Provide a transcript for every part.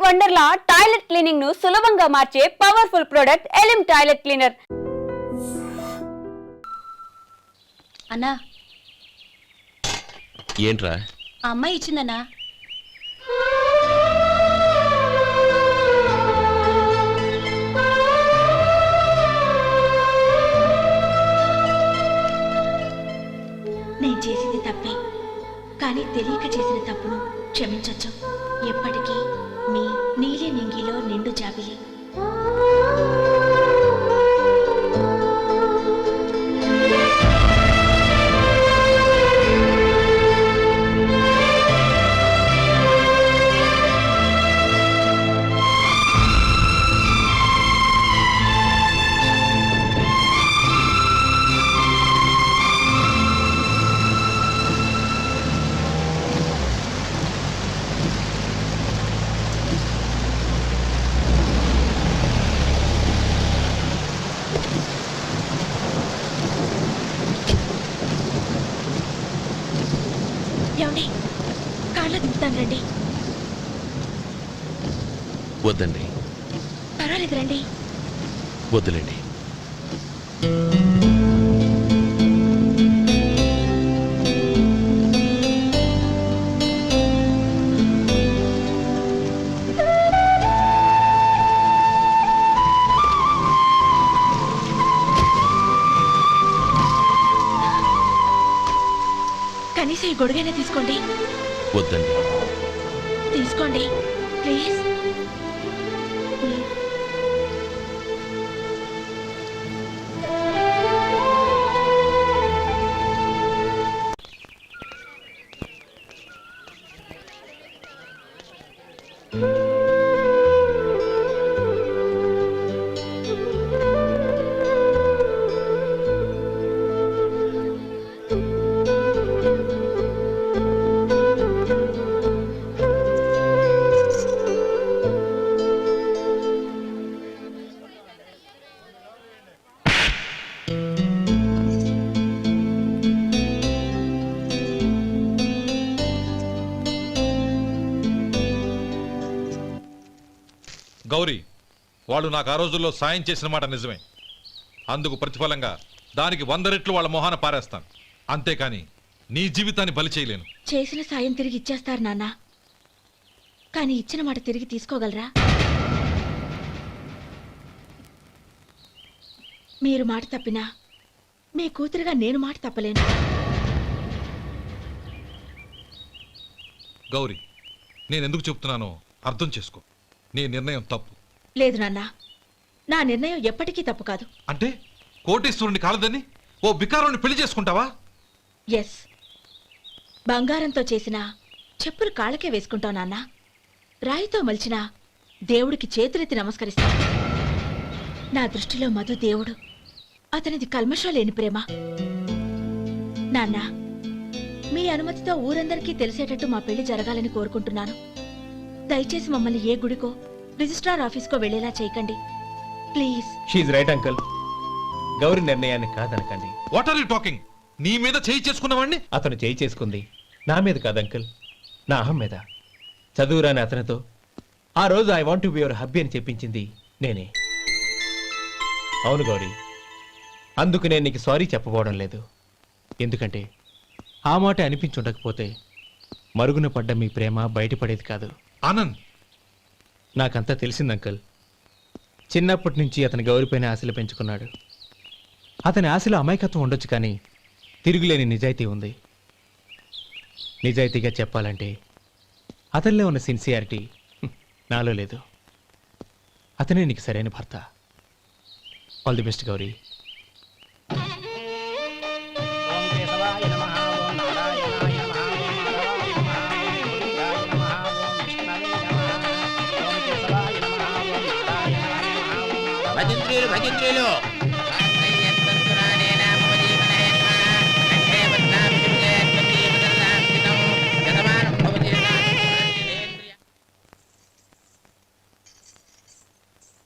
Wonderla toilet cleaning ను సులభంగా మార్చే పవర్ఫుల్ ప్రొడక్ట్ ఎలిమ్ టాయిలెట్ క్లీనర్. అన్నా ఏంట్రా? ఆ అమ్మాయి ఇచ్చిందన్నా. నేను చేసింది తప్పే, కానీ తెలియక చేసిన తప్పును క్షమించొచ్చు. ఎప్పటికీ మీ నీలి నింగిలో నిండు జాబిలి. ఏమండి, కాళ్ళ దింపుతాను రండి. వద్దండి. పర్వాలేదు రండి. వద్దులేండి. కనీసం ఈ గొడుగైనా తీసుకోండి. వద్దండి. తీసుకోండి ప్లీజ్. గౌరీ, వాళ్ళు నాకు ఆ రోజుల్లో సాయం చేసిన మాట నిజమే. అందుకు ప్రతిఫలంగా దానికి 100 రెట్లు వాళ్ళ మొహాన పారేస్తాను. అంతేకాని నీ జీవితాన్ని బలి చేయలేను. చేసిన సాయం తిరిగి ఇచ్చేస్తారు నాన్న, కానీ ఇచ్చిన మాట తిరిగి తీసుకోగలరా? మీరు మాట తప్పినా మీ కూతురుగా నేను మాట తప్పలేను. గౌరీ, నేనెందుకు చెప్తున్నానో అర్థం చేసుకో. నీ నిర్ణయం తప్పు. లేదు నాన్న, నా నిర్ణయం ఎప్పటికీ తప్పు కాదు. అంటే కోటేశ్వరుని కాలదని ఓ బికారుని పెళ్లి చేసుకుంటావా? ఎస్, బంగారంతో చేసిన చెప్పులు కాళ్ళకే వేసుకుంటావు నాన్న. రాయితో మలిచిన దేవుడికి చేతులెత్తి నమస్కరిస్తా. నా దృష్టిలో మధు దేవుడు, అతనిది కల్మషం లేని ప్రేమ. నాన్న, మీ అనుమతితో ఊరందరికీ తెలిసేటట్టు మా పెళ్లి జరగాలని కోరుకుంటున్నాను. దయచేసి మమ్మల్ని ఏ గుడికో రిజిస్ట్రార్ ఆఫీస్కో వెళ్లేలా చేయకండి ప్లీజ్. షీఈ్ రైట్ అంకుల్. గౌరి నిర్ణయాన్ని కాదనకండి. What are you talking? నీ మీద చేయి చేసుకున్నవాడిని అతను చేయి చేసుకుంది నా మీద కాదు అంకుల్, నా అహం మీద. చదువురాని అతనితో ఆ రోజు I want to be your hubby అని చెప్పించింది నేనే. అవును గౌరీ, అందుకు నేను నీకు సారీ చెప్పబోవడం లేదు. ఎందుకంటే ఆ మాట అనిపించుండకపోతే మరుగున పడ్డ మీ ప్రేమ బయటపడేది కాదు. ఆనంద్, నాకంతా తెలిసింది అంకుల్. చిన్నప్పటి నుంచి అతని గౌరిపైన ఆశలు పెంచుకున్నాడు. అతని ఆశలో అమాయకత్వం ఉండొచ్చు, కానీ తిరుగులేని నిజాయితీ ఉంది. నిజాయితీగా చెప్పాలంటే అతనిలో ఉన్న సిన్సియారిటీ నాలో లేదు. అతనే నీకు సరైన భర్త. All the best Gauri. భజంత్రీలు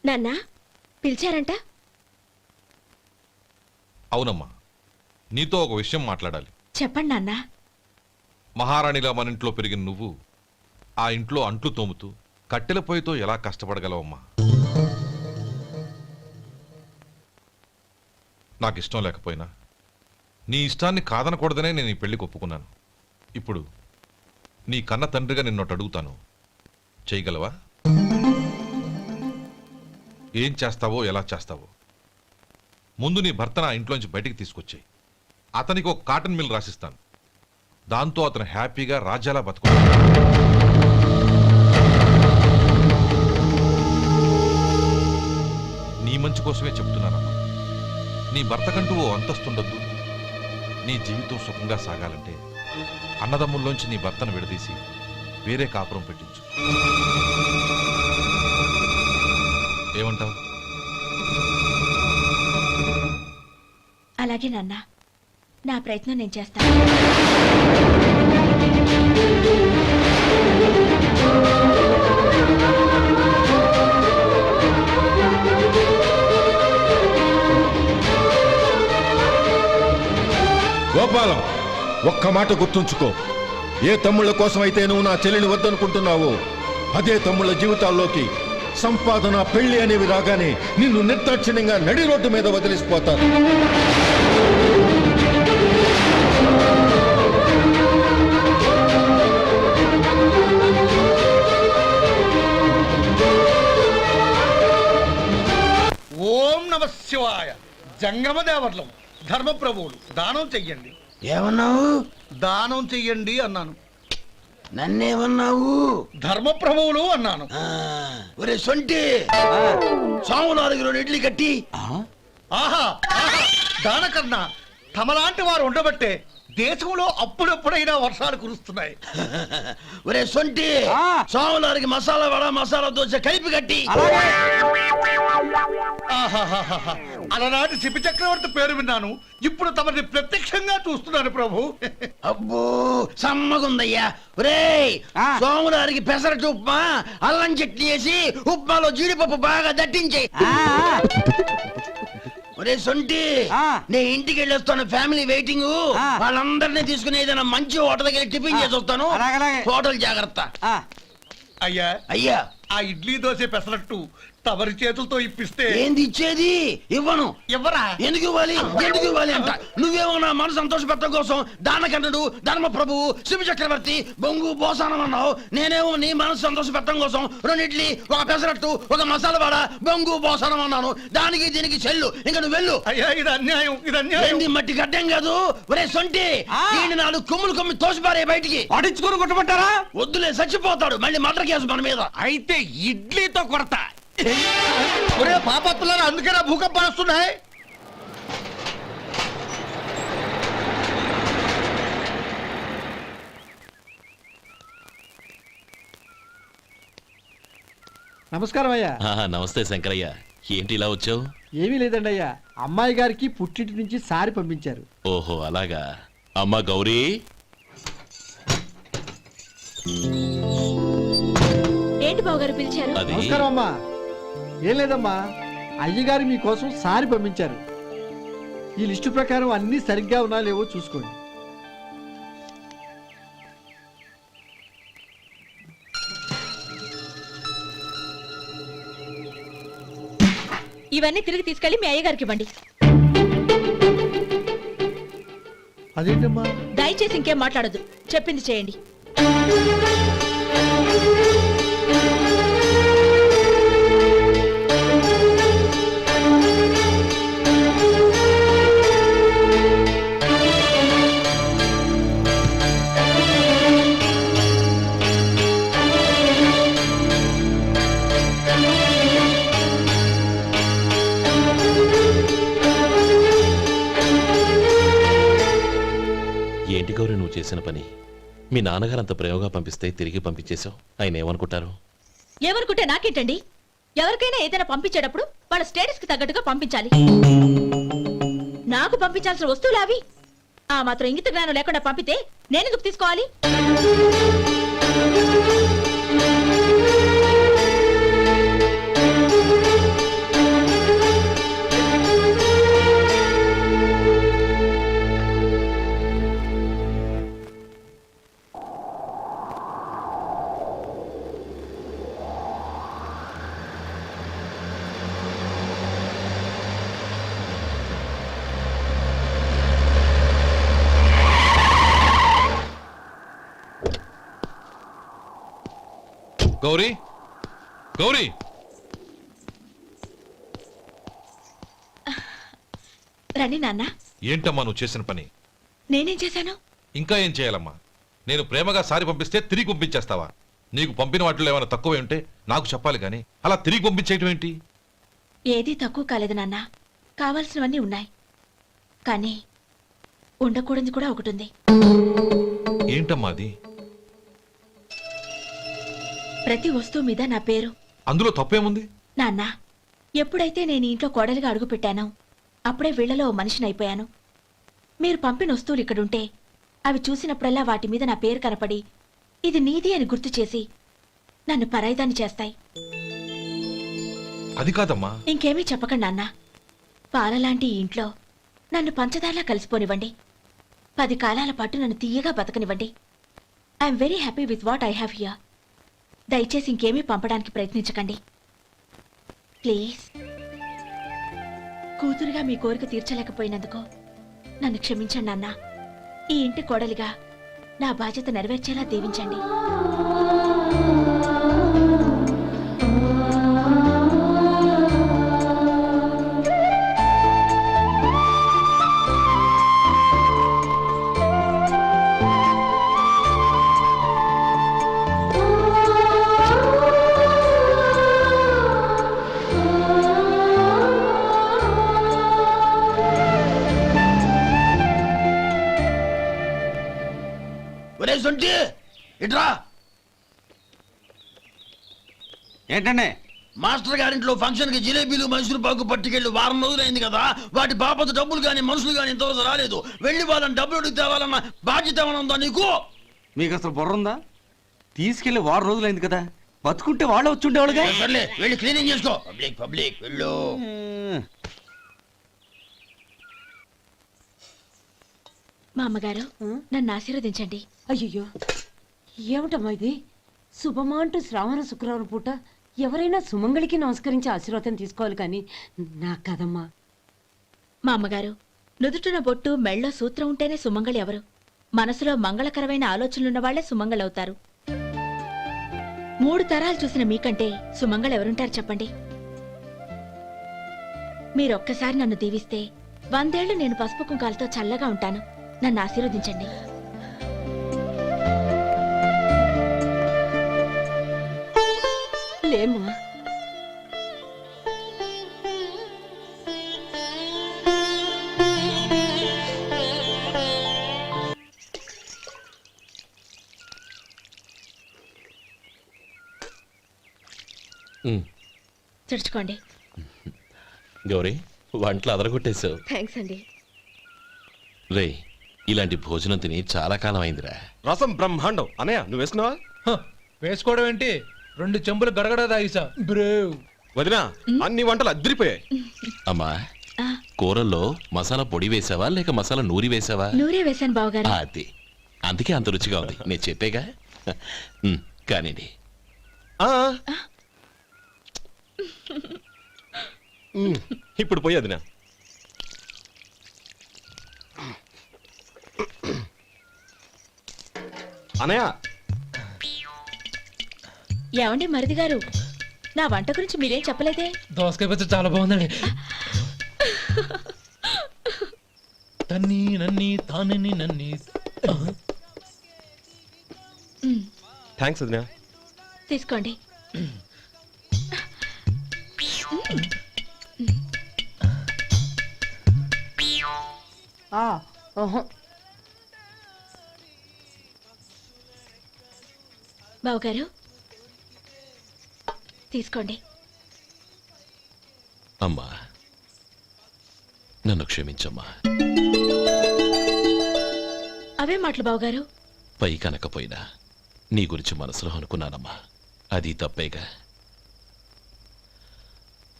నాన్న, పిలిచారంట? అవునమ్మా, నీతో ఒక విషయం మాట్లాడాలి. చెప్పండి నాన్న. మహారాణిగా మన ఇంట్లో పెరిగిన నువ్వు ఆ ఇంట్లో అంట్లు తోముతూ కట్టెల పొయ్యితో ఎలా కష్టపడగలవమ్మా? నాకు ఇష్టం లేకపోయినా నీ ఇష్టాన్ని కాదనకూడదనే నేను ఈ పెళ్లికి ఒప్పుకున్నాను. ఇప్పుడు నీ కన్న తండ్రిగా నిన్నొట్టు అడుగుతాను, చేయగలవా? ఏం చేస్తావో, ఎలా చేస్తావో ముందు నీ భర్త నా ఇంట్లోంచి బయటికి తీసుకొచ్చాయి. అతనికి ఒక కాటన్ మిల్ రాసిస్తాను. దాంతో అతను హ్యాపీగా రాజ్యాలా బతుకుతాడు. నీ మంచి కోసమే చెప్తున్నానమ్మా. నీ భర్తకంటూ ఓ అంతస్తుండొద్దు. నీ జీవితం సుఖంగా సాగాలంటే అన్నదమ్ముల్లోంచి నీ భర్తను విడదీసి వేరే కాపురం పెట్టించు. ఏమంటావు? అలాగే నాన్న, నా ప్రయత్నం నేను చేస్తాను. గోపాలం, ఒక్క మాట గుర్తుంచుకో. ఏ తమ్ముళ్ళ కోసమైతే నువ్వు నా చెల్లిని వద్దనుకుంటున్నావో అదే తమ్ముళ్ళ జీవితాల్లోకి సంపాదన, పెళ్లి అనేవి రాగానే నిన్ను నిర్దాక్షిణ్యంగా నడి రోడ్డు మీద వదిలిసిపోతారు. ఓం నమ శివాయ. జంగమ దేవర్లం, ధర్మప్రభువులు, దానం చెయ్యండి. ఏమన్నావు? దానం చెయ్యండి అన్నాను. నన్నేమన్నావు? ధర్మప్రభువులు అన్నాను. ఒరే సొంటి, సోమవారికి 2 ఇడ్లీ కట్టి. ఆహా ఆహా, దానకన్నా తమలాంటి వారు ఉండబట్టే దేశంలో అప్పుడప్పుడైనా వర్షాలు కురుస్తున్నాయి. ఒరే సొంటి, సోమవారికి మసాలా వడ, మసాలా దోశ కలిపి కట్టి. ఆహాహాహా, అలనాటి శిపి చక్రవర్తి పేరు విన్నాను, ఇప్పుడు తమని ప్రత్యక్షంగా చూస్తున్నాను ప్రభు. అబ్బో సమ్మగుందయ్యా. ఒరే సోమవారికి పెసరట్టు ఉప్మా, అల్లం చట్నీ వేసి ఉప్మాలో జీడిపప్పు బాగా దట్టించే. ఒరే సొంటి, నే ఇంటికి వెళ్ళొస్తాను, ఫ్యామిలీ వెయిటింగ్. వాళ్ళందరినీ తీసుకుని ఏదైనా మంచి హోటల్ దగ్గర టిఫిన్ చేసి వస్తాను. హోటల్ జాగ్రత్త. అయ్యా అయ్యా, ఆ ఇడ్లీ దోశ పెసరట్టు తమరి చేతులతో ఇప్పిస్తే. ఏంది ఇచ్చేది? ఇవ్వను. ఎవరా? ఎందుకు ఇవ్వాలి? ఎందుకు ఇవ్వాలి అంట. నువ్వేమో నా మనసు సంతోషపెట్టడం కోసం దానకంటుడు, ధర్మ ప్రభువు, శివ చక్రవర్తి, బొంగు బోసానం అన్నావు. నేనేమో నీ మనసు సంతోషపెట్టడం కోసం 2 ఇడ్లీ, ఒక పెసరట్టు, ఒక మసాలా వడ, బొంగు బోసానం అన్నాను. దానికి దీనికి చెల్లు. ఇంకా నువ్వు వెళ్ళు. అయ్యా ఇది అన్యాయం, ఇది అన్యాయం. ఏంది మట్టి గడ్డం కాదు. ఒరే సొంటి, దీన్ని 4 కొమ్ములు తోసిపారే బయటికి. పడించుకొని కొట్టమంటారా? వద్దులే, చచ్చిపోతాడు. మళ్ళీ మర్డర్ కేసు మన మీద. అయితే ఇడ్లీతో కొడతా. ఒరే పాపత్తులారా, అందుకేనా భూకంపాలు వస్తున్నాయి? నమస్కారం అయ్యా. నమస్తే శంకరయ్య, ఏంటి ఇలా వచ్చావు? ఏమీ లేదండి అయ్యా, అమ్మాయి గారికి పుట్టింటి నుంచి సారి పంపించారు. ఓహో అలాగా. అమ్మా గౌరీ. ఏంటి బావగారు పిలిచారు? అది నమస్కారం అమ్మా. ఏం లేదమ్మా, అయ్యగారు మీకోసం సారి పంపించారు. ఈ లిస్టు ప్రకారం అన్ని సరిగ్గా ఉన్నా లేవో చూసుకోండి. ఇవన్నీ తిరిగి తీసుకెళ్లి మీ అయ్యగారికి ఇవ్వండి. అదేంటమ్మా? దయచేసి ఇంకేం మాట్లాడొద్దు, చెప్పింది చేయండి. ఏంటి గౌరీ నువ్వు చేసిన పని? మీ నాన్నగారు అంత ప్రేమగా పంపిస్తే తిరిగి పంపించేశావు. ఆయన ఏమనుకుంటారు? ఏమనుకుంటే నాకేంటండి? ఎవరికైనా ఏదైనా పంపించేటప్పుడు వాళ్ళ స్టేటస్ కి తగ్గట్టుగా పంపించాలి. నాకు పంపించాల్సిన వస్తువులు అవి. ఆ మాత్రం ఇంగిత జ్ఞానం లేకుండా పంపితే నేనెందుకు తీసుకోవాలి? గౌరీ గౌరీ రండి నాన్న. ఏంటమ్మా నువ్వు చేసిన పని? నేనేం చేశాను? ఇంకా ఏం చేయాలమ్మా? నేను ప్రేమగా సారి పంపిస్తే తిరిగి పంపించేస్తావా? నీకు పంపిన వాటిలో ఏమైనా తక్కువ ఉంటే నాకు చెప్పాలి కానీ అలా తిరిగి పంపించేయటం ఏంటి? ఏదీ తక్కువ కాలేదు నాన్న. కావాల్సినవన్నీ ఉన్నాయి, కానీ ఉండకూడదు కూడా ఒకటి ఉంది. ఏంటమ్మా అది? ప్రతి వస్తువు మీద నా పేరు. అందులో తప్పేముంది? నాన్న, ఎప్పుడైతే నేను ఈ ఇంట్లో కోడలిగా అడుగు పెట్టానో అప్పుడే వీళ్లలో ఓ మనిషిని అయిపోయాను. మీరు పంపిన వస్తువులు ఇక్కడుంటే అవి చూసినప్పుడల్లా వాటి మీద నా పేరు కనపడి ఇది నీది అని గుర్తు చేసి నన్ను పరాయిదాన్ని చేస్తాయి. అది కాదమ్మా. ఇంకేమీ చెప్పకండి నాన్న. పాలలాంటి ఈ ఇంట్లో నన్ను పంచదారలా కలిసిపోనివ్వండి. 10 కాలాల పాటు నన్ను తీయగా బతకనివ్వండి. I'm very happy with what I have here. దయచేసి ఇంకేమీ పంపడానికి ప్రయత్నించకండి ప్లీజ్. కూతురుగా మీ కోరిక తీర్చలేకపోయినందుకు నన్ను క్షమించండి నాన్న. ఈ ఇంటి కోడలిగా నా బాధ్యత నెరవేర్చేలా దీవించండి. ఒరే సొంటి ఇట్రా. ఏంటండి? మాస్టర్ గారింట్లో ఫంక్షన్ కి జిలేబీలు మైసూరు పాకు పట్టుకెళ్ళి వారం రోజులైంది కదా. వాటి బాపత డబ్బులు కానీ మనుషులు కానీ ఇంతవరకు రాలేదు. వెళ్ళి వాళ్ళని డబ్బులు అడిగి తేవాలన్న బాధ్యత ఏమైనా ఉందా నీకు? మీకు అసలు బుర్ర ఉందా? తీసుకెళ్లి వారం రోజులైంది కదా, బతుకుంటే వాళ్ళు వచ్చి ఉండేవాళ్ళుగా. సర్లే వెళ్ళి క్లీనింగ్ చేసుకో. పబ్లిక్ పబ్లిక్ వెళ్ళు. మా అమ్మగారు నన్ను ఆశీర్వదించండి. అయ్యో ఏమిటమ్మా ఇది? శుభమా అంటూ శ్రావణ శుక్రవారం పూట ఎవరైనా సుమంగళికి నమస్కరించి ఆశీర్వాదం తీసుకోవాలి కానీ నాకు కదమ్మా. మా అమ్మగారు, నుదుటిన బొట్టు మెళ్ళో సూత్రం ఉంటేనే సుమంగళి ఎవరు? మనసులో మంగళకరమైన ఆలోచనలున్న వాళ్లే సుమంగళవుతారు. 3 తరాలు చూసిన మీకంటే సుమంగళ ఎవరుంటారు చెప్పండి? మీరొక్కసారి నన్ను దీవిస్తే 100 ఏళ్లు నేను పసుపు కుంకాలతో చల్లగా ఉంటాను. నన్ను ఆశీర్వదించండి. లేమ్మా. తుడుచుకోండి. గౌరీ, వంటలు అదరగొట్టేశావు. థ్యాంక్స్ అండి. రే, ఇలాంటి భోజనం తిని చాలా కాలం అయిందిరా. రసం బ్రహ్మాండం. అనయ్య నువ్వు వేసుకున్నావా? వేసుకోవడం ఏంటి, 2 చెంబులు గడగడ తాగిసా బ్రేవ్. వదినా, అన్ని వంటలు అద్దరిపోయాయి. అమ్మా, కూరల్లో మసాలా పొడి వేసావా లేక మసాలా నూరి వేసావా? నూరే వేశాను బావగారు. అది అందుకే అంత రుచిగా ఉంది. నేను చెప్పేగా. కానివ్వండి. ఇప్పుడు పోయి వదినా. అనయ్య, ఏమండి మరిది గారు, నా వంట గురించి మీరేం చెప్పలేదే? దోసకాయ పచ్చడి చాలా బాగుందండి. తన్ని నన్ని తానని నన్ని. థ్యాంక్స్ వదినా. తీసుకోండి. బావగారు తీసుకోండి. అమ్మా, నన్ను క్షమించమ్మా. అవే మాటలు బావగారు. పై కనకపోయినా నీ గురించి మనసులో అనుకున్నానమ్మా. అది తప్పేగా.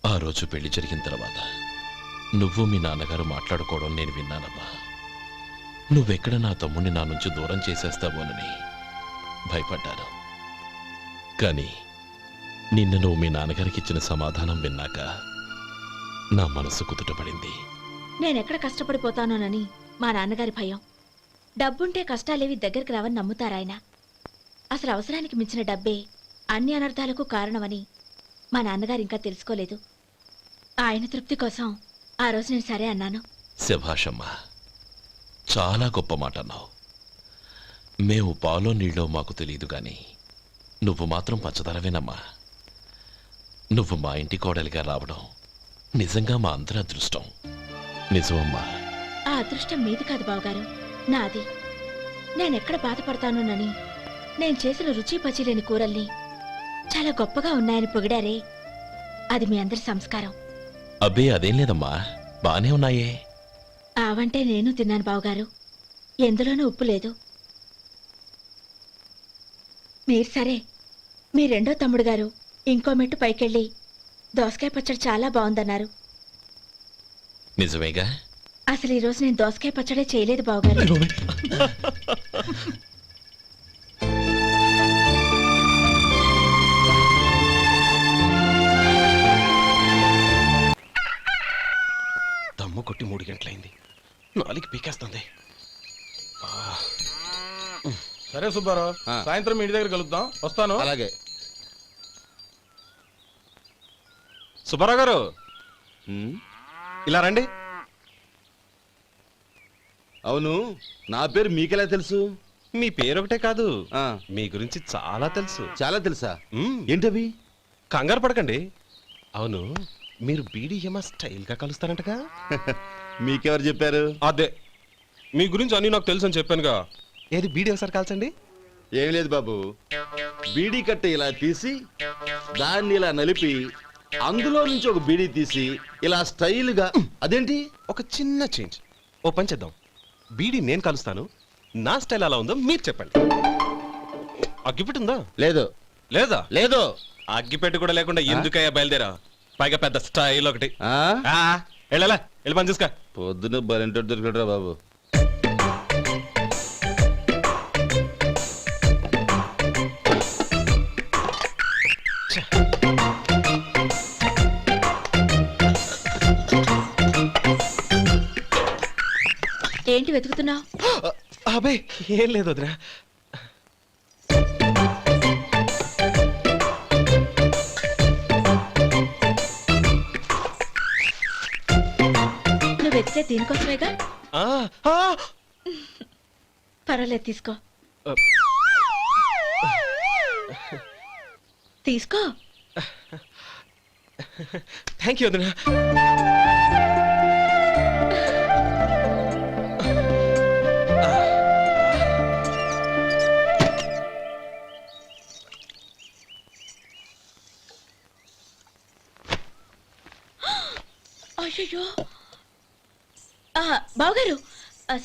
ఆ రోజు పెళ్లి జరిగిన తర్వాత నువ్వు మీ నాన్నగారు మాట్లాడుకోవడం నేను విన్నానమ్మా. నువ్వెక్కడ నా తమ్ముడిని నా నుంచి దూరం చేసేస్తావోనని భయపడ్డాను. కానీ నిన్న నువ్వు మీ నాన్నగారికి ఇచ్చిన సమాధానం విన్నాక నా మనసు కుదుటపడింది. నేనెక్కడ కష్టపడిపోతానోనని మా నాన్నగారి భయం. డబ్బుంటే కష్టాలేవి దగ్గరికి రావని నమ్ముతారాయన. అసలు అవసరానికి మించిన డబ్బే అన్ని అనర్థాలకు కారణమని మా నాన్నగారు ఇంకా తెలుసుకోలేదు. ఆయన తృప్తి కోసం ఆ రోజు నేను సరే అన్నాను. శభాషమ్మా, చాలా గొప్ప మాట అన్నావు. మేము పాలో నీళ్ళో మాకు తెలియదు గాని నువ్వు మాత్రం పచ్చదనవేనమ్మా. నువ్వు మా ఇంటి కోడలిగా రావడం నిజంగా మా అందరి అదృష్టం. నిజమమ్మా. ఆ అదృష్టం మీది కాదు బావగారు, నాది. నేనెక్కడ బాధపడతానోనని నేను చేసిన రుచి పచిలేని కూరల్ని చాలా గొప్పగా ఉన్నాయని పొగిడారే, అది మీ అందరి సంస్కారం. అబ్బే అదేం లేదమ్మా, బానే ఉన్నాయే. ఆవంటే నేను తిన్నాను బావగారు, ఎందులోనూ ఉప్పు లేదు. మీరు సరే, మీ రెండో తమ్ముడు గారు ఇంకో మెట్టు పైకెళ్ళి దోసకాయ పచ్చడి చాలా బాగుందన్నారు. నిజమేగా? అసలు ఈరోజు నేను దోసకాయ పచ్చడే చేయలేదు బావగారు. దమ్ము కొట్టి 3 గంటలైంది, 4 పీకేస్తుంది. సరే సుబ్బారావు, సాయంత్రం మీ ఇంటి దగ్గర కలుద్దాం. వస్తాను. అలాగే. సుబ్బారావు గారు ఇలా రండి. అవును, నా పేరు మీకెలా తెలుసు? మీ పేరు ఒకటే కాదు, మీ గురించి చాలా తెలుసు. చాలా తెలుసా? ఏంటవి? కంగారు పడకండి. అవును, మీరు బీడీఎంఆ స్టైల్ గా కలుస్తారంటగా? మీకెవరు చెప్పారు? అదే, మీ గురించి అన్ని నాకు తెలుసు అని చెప్పానుగా. ఏది బీడీ ఒకసారి కాల్చండి. ఏం లేదు బాబు, బీడీ కట్ట ఇలా తీసి దాన్ని ఇలా నలిపి అందులో నుంచి ఒక బీడీ తీసి ఇలా స్టైల్గా. అదేంటి? ఒక చిన్న చేంజ్. ఓ పని చేద్దాం, బీడీ నేను కలుస్తాను, నా స్టైల్ అలా ఉందో మీరు చెప్పండి. అగ్గిపెట్టి ఉందా? లేదు. లేదా? లేదు. అగ్గిపెట్టి కూడా లేకుండా ఎందుకయ్యా బయలుదేరా? పైగా పెద్ద స్టైల్ ఒకటి. వెళ్ళాలా, వెళ్ళి పని చూసుకో. పొద్దున బలింటోడు దొరికడరా బాబు. ఏంటి వెతుకుతున్నావు? అబే ఏం లేదు వదినా. నువ్వు వెతికే దీనికోసమేగా. పర్వాలేదు, తీసుకో. తీసుకో. థ్యాంక్ యూ వదినా. అయ్యో, బావగారు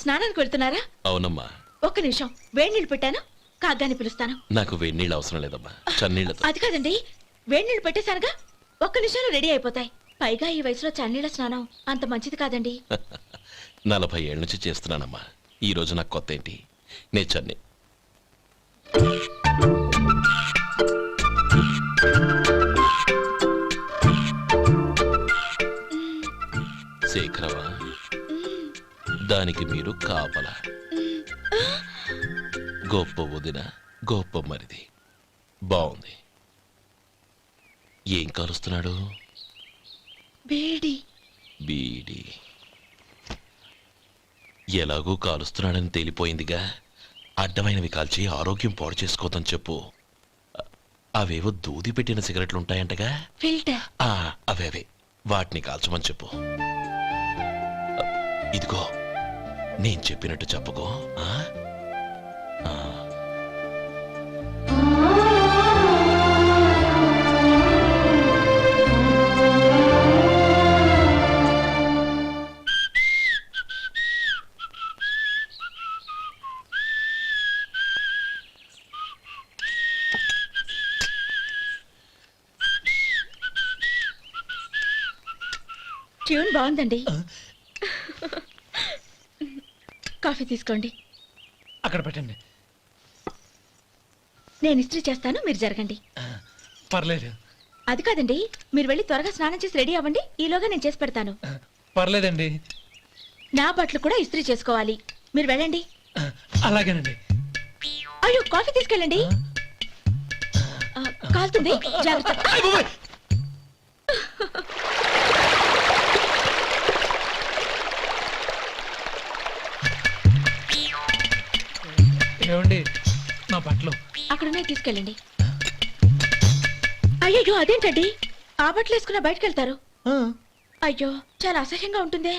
స్నానానికి వెళ్తున్నారా? అవునమ్మా. ఒక్క నిమిషం, వేడి నీళ్ళు పెట్టాను, కాగ్గాని పిలుస్తాను. నాకు వేడి నీళ్ళు అవసరం లేదమ్మా, చన్నీళ్ళతో. అది కాదండి, వేడి నీళ్ళు పెట్టేశానుగా, ఒక్క నిమిషంలో రెడీ అయిపోతాయి. పైగా ఈ వయసులో చన్నీళ్ళ స్నానం అంత మంచిది కాదండి. 40 ఏళ్ళ నుంచి చేస్తున్నానమ్మా, ఈ రోజు నాకు కొత్త ఏంటి? నే చన్నీ. శేఖరవా, దానికి మీరు కాపల. గొప్ప వదిన, గొప్ప మరిది. బాగుంది. ఏం కలుస్తున్నాడు? బీడి. బీడి ఎలాగూ కాలుస్తున్నాడని తేలిపోయిందిగా. అడ్డమైనవి కాల్చి ఆరోగ్యం పాడు చేసుకోదని చెప్పు. అవేవో దూది పెట్టిన సిగరెట్లుంటాయంటగా, ఫిల్టర్. అవే వాటిని కాల్చమని చెప్పు. ఇదిగో, నేను చెప్పినట్టు చెప్పుకో. ట్యూన్ బాగుందండి. కాఫీ తీసుకోండి. అక్కడ పెట్టండి. నేను ఇస్త్రీ చేస్తాను, మీరు జరగండి. పర్లేదు. అది కాదండి, మీరు వెళ్ళి త్వరగా స్నానం చేసి రెడీ అవ్వండి, ఈలోగా నేను చేసి పెడతాను. పర్లేదండి. నా బట్టలు కూడా ఇస్త్రీ చేసుకోవాలి, మీరు వెళ్ళండి. అలాగేనండి. అయ్యో, కాఫీ తీసుకెళ్ళండి. కాలుతుంది జాగ్రత్త. ఏమండి నా బట్టలు అక్కడనే తీసుకెళ్ళండి. అయ్యో అదేంటండి ఆ బట్టలు వేసుకున్న బయటకు వెళ్తారు? అయ్యో చాలా అసహ్యంగా ఉంటుందే.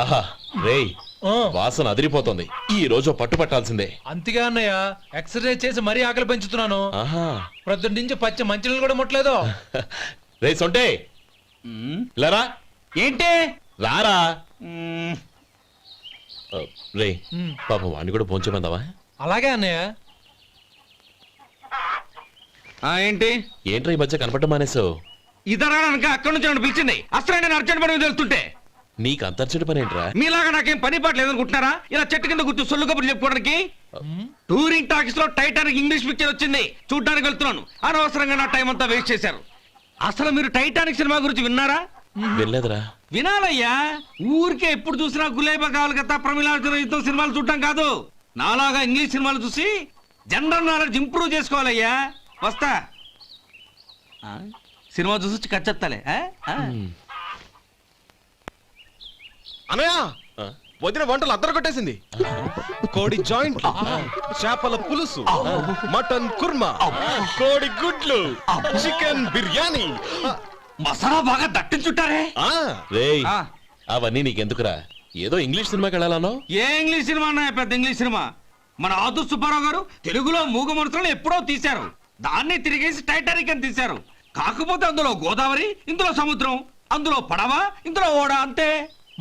ఆహా రేయ్ వాసన అదిరిపోతుంది. ఈ రోజు పట్టు పట్టాల్సిందే. అంతగా అన్నయ్య ఎక్సర్సైజ్ చేసి మరీ ఆకలి పెంచుతున్నాను. ఆహా ప్రొద్దున నుంచి పచ్చి మంచినీళ్ళు కూడా ముట్టలేదు. రే సొంటే లరా ఏంటి రారా రే పాపం వాడిని కూడా పోంచమందావా? అలాగే అన్నయ్య. ఏంటి ఏంట్రా ఈ మధ్య కనపడడం మానేసావు? ఇదరా అక్కడి నుంచి నన్ను పిలిచింది. అసలు నేను అర్జెంట్ పని తెలుస్తుంటే నీకు అంతర్చడి పని ఏంట్రా? మీలాగా నాకేం పని పాట లేదనుకుంటున్నారా? ఇలా చెట్టు కింద కూర్చో సొల్లు కబుర్లు చెప్పుకోవడానికి. టూరింగ్ టాకీస్ లో టైటానిక్ ఇంగ్లీష్ పిక్చర్ వచ్చింది, చూడ్డానికి వెళ్తున్నాను. అనవసరంగా నా టైం అంతా వేస్ట్ చేశారు. అసలు మీరు టైటానిక్ సినిమా గురించి విన్నారా? వెళ్ళలేదురా. వినాలయ్యా. ఊరికే ఎప్పుడు చూసినా గులేబా కావాలి కదా ప్రమిళార్జున యుద్ధం సినిమాలు చూడటం కాదు. నాలాగా ఇంగ్లీష్ సినిమాలు చూసి జనరల్ నాలెడ్జ్ ఇంప్రూవ్ చేసుకోవాలయ్యా. వస్తా. సినిమా చూసి కచ్చెత్తాలే. అనయ్య వదిన వంటలు అద్దరు కొట్టేసింది. కోడి జాయింట్, చేపల పులుసు, మటన్ కుర్మా, కోడి గుడ్లు, చికెన్ బిర్యానీ, మసాలా బాగా దట్టించుంటారే. రేయ్ అవన్నీ నీకెందుకురా? ఏదో ఇంగ్లీష్ సినిమాకి వెళ్ళాలనో? ఏ ఇంగ్లీష్ సినిమా అన్నాయ? పెద్ద ఇంగ్లీష్ సినిమా. మన ఆదు సుబ్బారావు గారు తెలుగులో మూగమరుతులను ఎప్పుడో తీశారు. దాన్ని తిరిగేసి టైటానిక్ అని తీశారు. కాకపోతే అందులో గోదావరి, ఇందులో సముద్రం, అందులో పడవ, ఇందులో ఓడ, అంతే.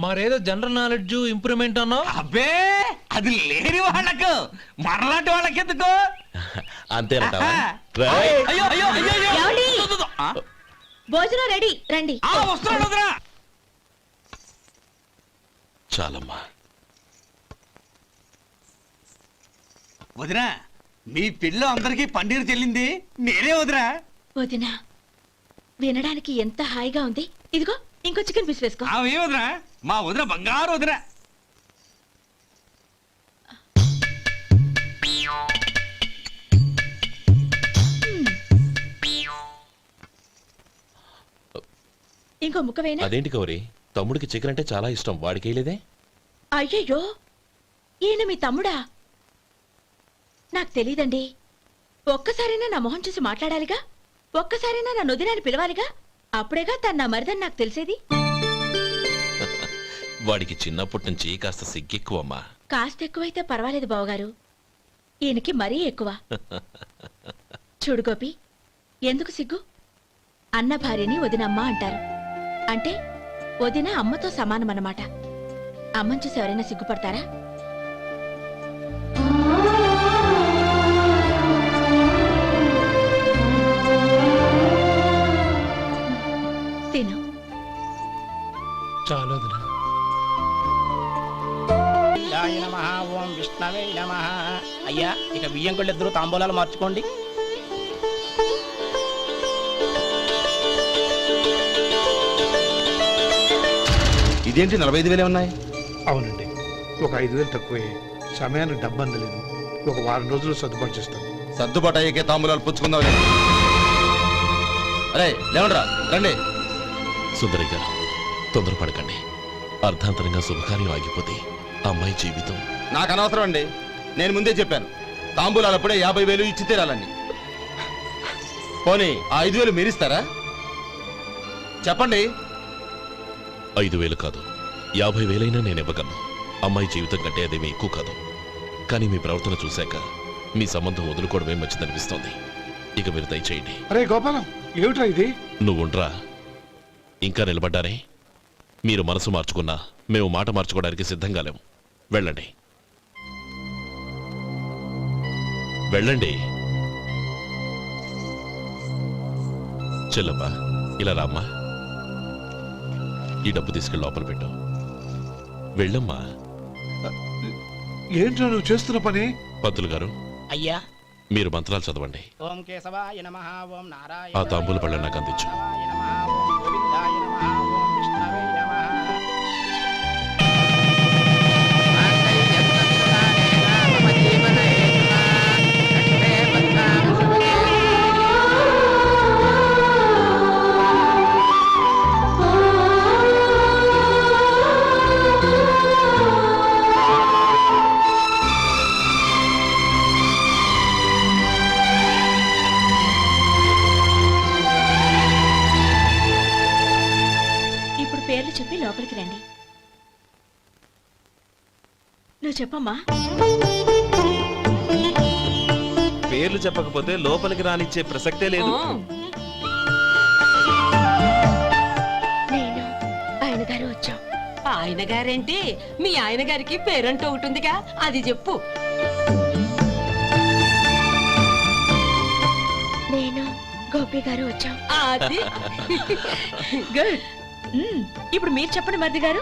మరేదో జనరల్ నాలెడ్జ్ ఇంప్రూవ్మెంట్ అన్నా? అబ్బే అది లేని వాళ్ళకు, మరలాంటి వాళ్ళకి ఎందుకు? అంతేనంటావా? అయ్యో అయ్యో అయ్యో ఏమండి? భోజనం రెడీ, రండి. వస్తున్నాడు వదరా. చాలమ్మా. వదినా మీ పిల్ల అందరికీ పన్నీరు చెల్లింది నేనే వదినా. వదినా వినడానికి ఎంత హాయిగా ఉంది. ఇదిగో ఇంకో చికెన్ పీస్ వేసుకో. ఏ వదినా? మా వదిన బంగారు వదిన. ఇంకో ముక్క వేయనా? అదేంటి గౌరీ, తమ్ముడికి చికెన్ అంటే చాలా ఇష్టం, వాడికి వేయలేదే? అయ్యయ్యో ఈయన మీ తమ్ముడా? నాకు తెలీదండి. ఒక్కసారైనా నా మొహం చూసి మాట్లాడాలిగా, ఒక్కసారైనా నా నొదినాన్ని పిలవాలిగా, అప్పుడేగా తన నా మరిదని నాకు తెలిసేది. వాడికి చిన్నప్పటి నుంచి కాస్త సిగ్గెక్కువమ్మా. కాస్త ఎక్కువైతే పర్వాలేదు బావగారు, ఈయనకి మరీ ఎక్కువ. చూడు గోపి, ఎందుకు సిగ్గు? అన్న భార్యని వదినమ్మ అంటారు. అంటే వదిన అమ్మతో సమానమన్నమాట. అమ్మని చూసి ఎవరైనా సిగ్గుపడతారా? తిను. చాలు వదినా. ఓం విష్ణవే నమః. అయ్యా ఇక బియ్యం కొళ్ళు ఇద్దరు తాంబూలాలు మార్చుకోండి. ఇదేంటి 45,000 ఉన్నాయి? అవునండి, ఒక 5,000 తక్కువే. సమయానికి డబ్బు అందలేదు. ఒక వారం రోజులు సర్దుబాటు చేస్తాను. సర్దుబాటు అయ్యే తాంబూలాలు పుచ్చుకుందాం. అరే లేవండ్రా రండి. సుందరి గారు తొందరపడకండి. అర్ధాంతరంగా శుభకార్యం ఆగిపోతే అమ్మాయి జీవితం. నాకు అనవసరం అండి, నేను ముందే చెప్పాను. తాంబూలాలు అప్పుడే 50,000 ఇచ్చి తీరాలండి. పోనీ ఆ 5,000 మీరిస్తారా? చెప్పండి. 5,000 కాదు, 50,000 నేను ఇవ్వగలను. అమ్మాయి జీవితం కంటే అదేమీ ఎక్కువ కాదు. కానీ మీ ప్రవర్తన చూశాక మీ సంబంధం వదులుకోవడమే మంచిదనిపిస్తోంది. ఇక మీరు దయచేయండి. అరే గోపాలం, ఏమిట్రా ఇది? నువ్వుండ్రా, ఇంకా నిలబడ్డారే. మీరు మనసు మార్చుకున్నా మేము మాట మార్చుకోవడానికి సిద్ధంగా లేము. వెళ్ళండి వెళ్ళండి. చెల్లమ్మా ఇలా రామ్మా. ఈ డబ్బు తీసుకెళ్ళి లోపల పెట్టు. వెళ్ళమ్మా. ఏంట్రా నువ్వు చేస్తున్న పని? పంతులు గారు, అయ్యా మీరు మంత్రాలు చదవండి. ఓం కేశవాయ నమః. ఓం నారాయణ. ఆ తాంబూల పళ్ళ నాకు అందించు. ఓం గోవిందాయ నమః. ఓం విష్ణవే నమః. చెప్పమ్మా. పేర్లు చెప్పకపోతే లోపలికి రానిచ్చే ప్రసక్తే లేదు. నేను ఆయన గారు వచ్చాం. ఆయన గారేంటి, మీ ఆయన గారికి పేరంటూ ఒకటి ఉందిగా, అది చెప్పు. నేను గోపి గారు వచ్చాం. అది గుడ్. ఇప్పుడు మీరు చెప్పండి మరిది గారు.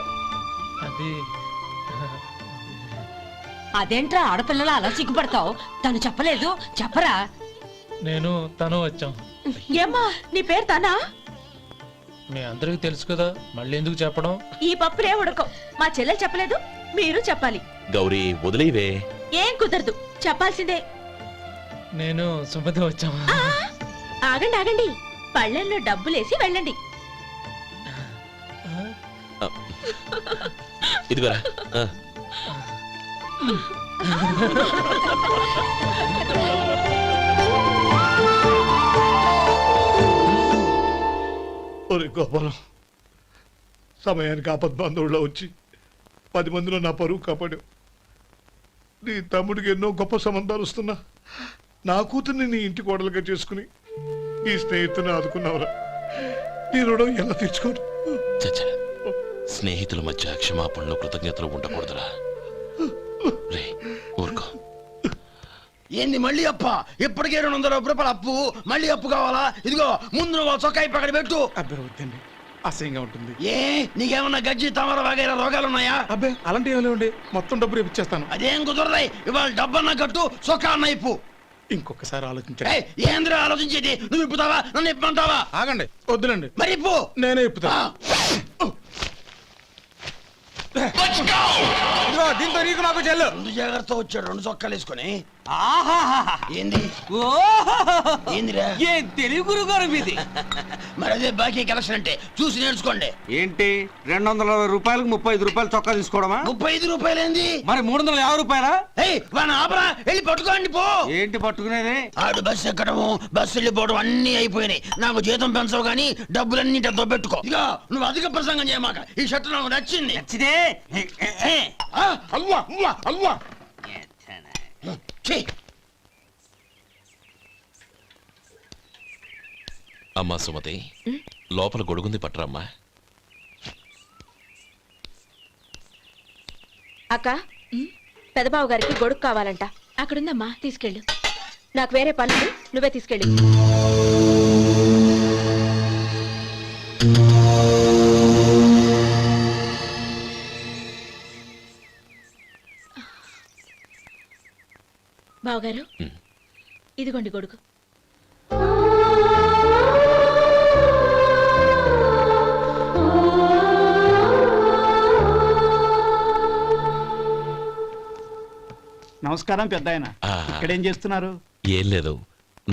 అదేంట్రా ఆడపిల్లలు అలా సిగ్గుపడతావు? తను చెప్పలేదు, చెప్పరా. నేను తను వచ్చాం. ఏమ్మా నీ పేరు తానా? మీ అందరికి తెలుసు కదా, మళ్ళీ ఎందుకు చెప్పడం? ఈ పప్పులే ఉడకం. మా చెల్లెలు చెప్పలేదు, మీరు చెప్పాలి. గౌరీ వదిలేవే. ఏం కుదరదు, చెప్పాల్సిందే. నేను సుమతి వచ్చాం. ఆ, ఆగండి ఆగండి, పళ్ళెల్లో డబ్బులేసి వెళ్ళండి. ఇదిగోరా. ఒరే గోపాలం, సమయానికి ఆపద్బంధువుల్లో వచ్చి 10 మందిలో నా పరువు కాపాడావు. నీ తమ్ముడికి ఎన్నో గొప్ప సంబంధాలు వస్తున్నా నా కూతుర్ని నీ ఇంటి కోడలుగా చేసుకుని ఈ స్నేహితుని ఆదుకున్నావురా. నీ రుణం ఎలా తీర్చుకోరు? చచ్చా, స్నేహితుల మధ్య క్షమాపణలు కృతజ్ఞతలు ఉండకూడదురా. రే ఊరుకో. ఏంది మళ్ళీ అప్ప? ఇప్పటికే 200 రూపాయలు అప్పు, మళ్ళీ అప్పు కావాలా? ఇదిగో ముందు నువ్వు చొక్కాయి పక్కన పెట్టు. అబ్బే వద్దండి, అసహ్యంగా ఉంటుంది. ఏ నీకేమన్నా గజ్జి తమర వగైరా రోగాలున్నాయా? అబ్బే అలాంటి ఏమీ లేవండి, మొత్తం డబ్బు రేపు ఇచ్చేస్తాను. అదేం కుదరదాయి. ఇవాళ డబ్బన్నా కట్టు, చొక్కా అన్న ఇప్పు. ఇంకొకసారి ఆలోచించండి. ఏయ్, ఏందిరా ఆలోచించేది? నువ్వు ఇప్పుతావా, నన్ను ఇప్పమంటావా? ఆగండి, వద్దులండి, మరి ఇప్పు. నేనే ఇప్పుతా. దీంతో నీకు నాకు చెల్లు. ముందు జాగ్రత్త వచ్చాడు 2 చొక్కాలు వేసుకొని. ఆహాహాహా. ఏంది ఓహోహోహో. ఏందిరా? ఏ తెలుగు గురుగారు మీది? మరి అదే బాకీ కలెక్షన్ అంటే చూసి నేర్చుకోండి. ఏంటి 260 రూపాయలకు 35 రూపాయలు చొక్కా తీసుకోవడమా? 35 రూపాయలు ఏంది? మరి 350 రూపాయలా? ఏయ్ వాడిని ఆపరా, వెళ్ళి పట్టుకోండి పో. ఏంటి పట్టుకునేది? ఆడు బస్సు ఎక్కడము, బస్సు వెళ్ళిపోవడం అన్ని అయిపోయినాయి. నాకు జీతం పెంచవు గానీ డబ్బులన్నీ దొబ్బెట్టుకో. ఇక నువ్వు అధిక ప్రసంగం చేయమాక. ఈ షర్ట్ నాకు నచ్చింది. నచ్చితే అల్వా అల్వా అల్వా. అమ్మా సుమతి, లోపల గొడుగుంది పట్టరమ్మా. అక్క, పెదబాబు గారికి గొడుగు కావాలంట. అక్కడుందమ్మా, తీసుకెళ్ళు. నాకు వేరే పనులు, నువ్వే తీసుకెళ్ళు. బావగారు, ఇదిగోండి గొడుగు. నమస్కారం పెద్ద ఆయన. ఆ, ఇక్కడేం చేస్తున్నారు? ఏం లేదు,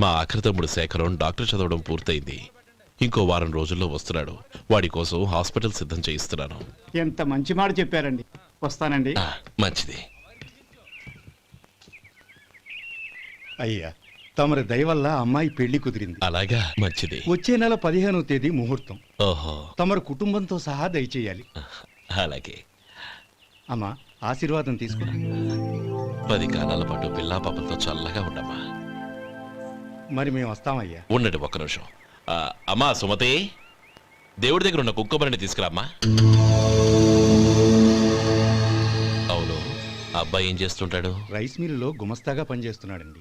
మా ఆఖరి తమ్ముడు శేఖరం డాక్టర్ చదవడం పూర్తయింది. ఇంకో వారం రోజుల్లో వస్తున్నాడు. వాడి కోసం హాస్పిటల్ సిద్ధం చేయిస్తున్నాను. ఎంత మంచి మాట చెప్పారండి. వస్తానండి. మంచిది. అయ్యా, తమరి దయ వల్ల అమ్మాయి పెళ్లి కుదిరింది. అలాగా, మంచిది. వచ్చే నెల 15వ తేదీ ముహూర్తం. ఓహో, తమరు కుటుంబంతో సహా దయచేయాలి. అలాగే. అమ్మా, ఆశీర్వాదం తీసుకురా. 10 కాలాల పాటు పిల్లా పాపలతో చల్లగా ఉండమ్మా. మరి మేము వస్తామయ్యా. ఉండండి ఒక్క నిమిషం. అమ్మా సుమతి, దేవుడి దగ్గర ఉన్న కుక్కమరిని తీసుకురామ్మా. అవును, అబ్బాయి ఏం చేస్తుంటాడు? రైస్ మిల్లులో గుమస్తాగా పనిచేస్తున్నాడండి.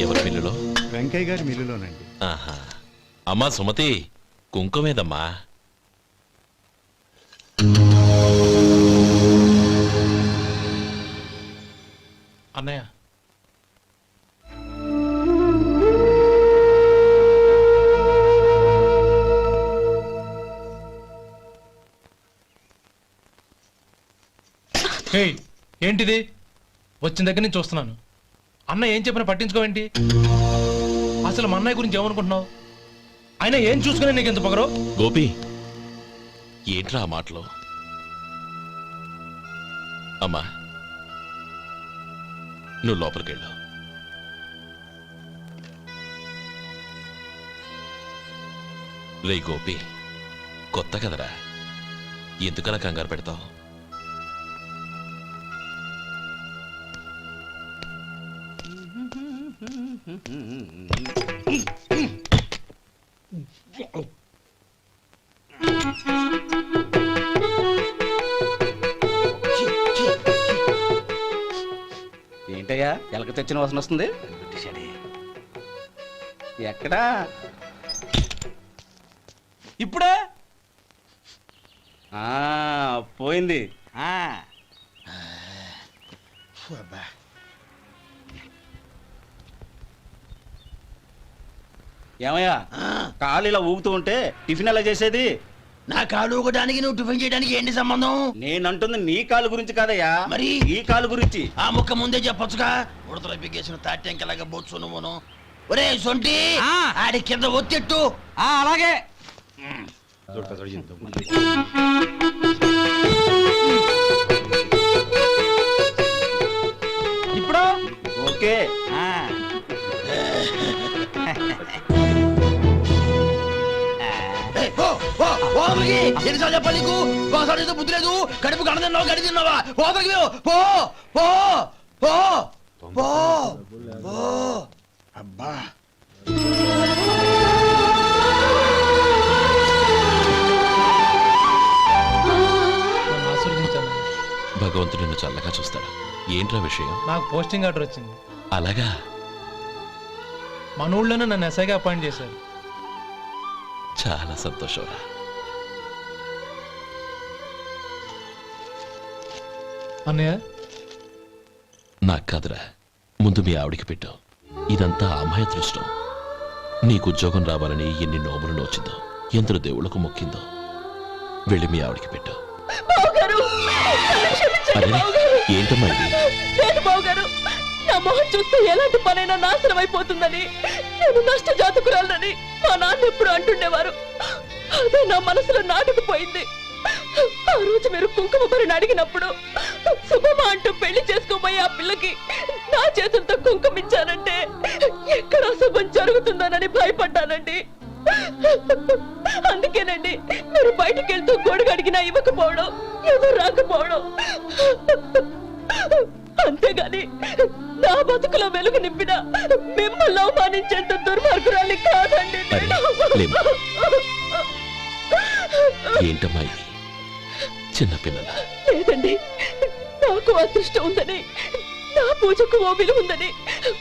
ఎవరి మిల్లులో? వెంకయ్య గారి మిల్లులోనండి. ఆహా. అమ్మా సుమతి, కుంకుమేదమ్మా? అన్నయ్య, ఏంటిది? వచ్చిన దగ్గర నుంచి చూస్తున్నాను. అన్న ఏం చెప్పినా పట్టించుకోవేంటి? అసలు మా అన్నయ్య గురించి ఏమనుకుంటున్నావు? ఆయన ఏం చూసుకునే నీకు ఎంత పొగరు? గోపి, ఏంట్రా ఆ మాటలు? అమ్మా, నువ్వు లోపలికెళ్ళు. రే గోపి, కొత్త కదరా, ఎందుకలా కంగారు పెడతావు? ఏంటయ్యా ఎలక తెచ్చిన వాసన వస్తుంది ఎక్కడా ఇప్పుడే పోయింది ఏమయ్యా కాలు ఇలా ఊగుతూ ఉంటే టిఫిన్ ఎలా చేసేది? నా కాలు ఊగడానికి నువ్వు టిఫిన్ చేయడానికి ఏంటి సంబంధం? నేనంటుంది నీ కాలు గురించి కాదయ్యా, మరి ఈ కాలు గురించి. ఆ ముక్క ముందే చెప్పొచ్చుగా. ఉడతలో పిగేసిన తాట్యంకలాగా బొచ్చు నువ్వును. ఒరే సొంటి, ఆడి కింద ఒత్తెట్టు. అలాగే. ఇప్పుడు ఓకే. ఎన్నిసార్లు చెప్పాలి నీకు? ఒకసారి ఏదో బుద్ధి లేదు. కడుపు కడ తిన్నావు, గడి తిన్నావా? పోతకి పో పో పో పో పో. అబ్బా భగవంతుడు నిన్ను చల్లగా చూస్తాడు. ఏంట్రా విషయం? నాకు పోస్టింగ్ ఆర్డర్ వచ్చింది. అలాగా? మన ఊళ్ళోనే నన్ను ఎస్ఐగా అపాయింట్ చేశారు. చాలా సంతోషంరా. అన్నయ్య నాకు కాదురా, ముందు మీ ఆవిడికి పెట్టు. ఇదంతా అమ్మాయి అదృష్టం. నీకు ఉద్యోగం రావాలని ఎన్ని నోములు నోచిందో, ఎందరు దేవుళ్ళకు మొక్కిందో. వెళ్ళి మీ ఆవిడికి పెట్టు. అరే ఏంటమ్మా ఇది? లేదు బావగారు, నా మొహం చూస్తే ఎలాంటి పనైనా నాశనం అయిపోతుందని, నేను నష్ట జాతకురాలని మా నాన్న ఎప్పుడు అంటుండేవారు. అదే నా మనసులో నాటుకుపోయింది. ఆ రోజు మీరు కుంకుమ భరిని అడిగినప్పుడు శుభమా అంటూ పెళ్లి చేసుకోబోయే ఆ పిల్లకి నా చేతులతో కుంకుమ ఇచ్చానంటే ఎక్కడ శుభం జరుగుతుందోనని భయపడ్డానండి. అందుకేనండి మీరు బయటికి వెళ్తూ గొడుగు అడిగినా ఇవ్వకపోవడం, ఎవరు రాకపోవడం. అంతేగాని నా బతుకులో వెలుగు నింపిన మిమ్మల్ని అవమానించేంత దుర్మార్గురాలి కాదండి. ఏంటమ్మా ఇది? చిన్నపిల్లల లేదండి, నాకు అదృష్టం ఉందని, నా పూజకు ఓ విలువ ఉందని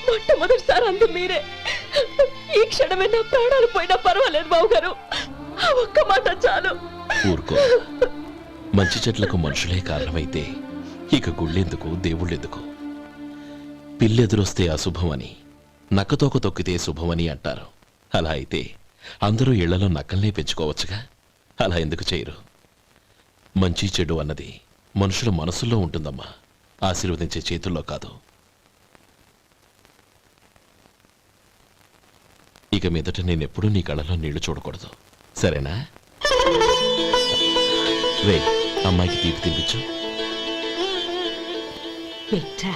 మొట్టమొదటిసారి అందు మీరే. ఈ క్షణమే నా ప్రాణాలు పోయినా పర్వాలేదు బావగారు, ఆ ఒక్క మాట చాలు. ఊరుకో. మంచి చెట్లకు మనుషులే కారణమైతే ఇక గుళ్ళెందుకు, దేవుళ్ళెందుకు? పిల్లెదురొస్తే అశుభం అని, నక్కతోక తొక్కితే శుభమని అంటారు. అలా అయితే అందరూ ఇళ్లలో నక్కల్నే పెంచుకోవచ్చుగా. అలా ఎందుకు చేయరు? మంచి చెడు అన్నది మనుషుల మనసుల్లో ఉంటుందమ్మా, ఆశీర్వదించే చేతుల్లో కాదు. ఇక మీదట నేనెప్పుడూ నీ కళ్ళలో నీళ్లు చూడకూడదు, సరేనా? రే, అమ్మాయికి తీపి తినిపించు. పెట్టా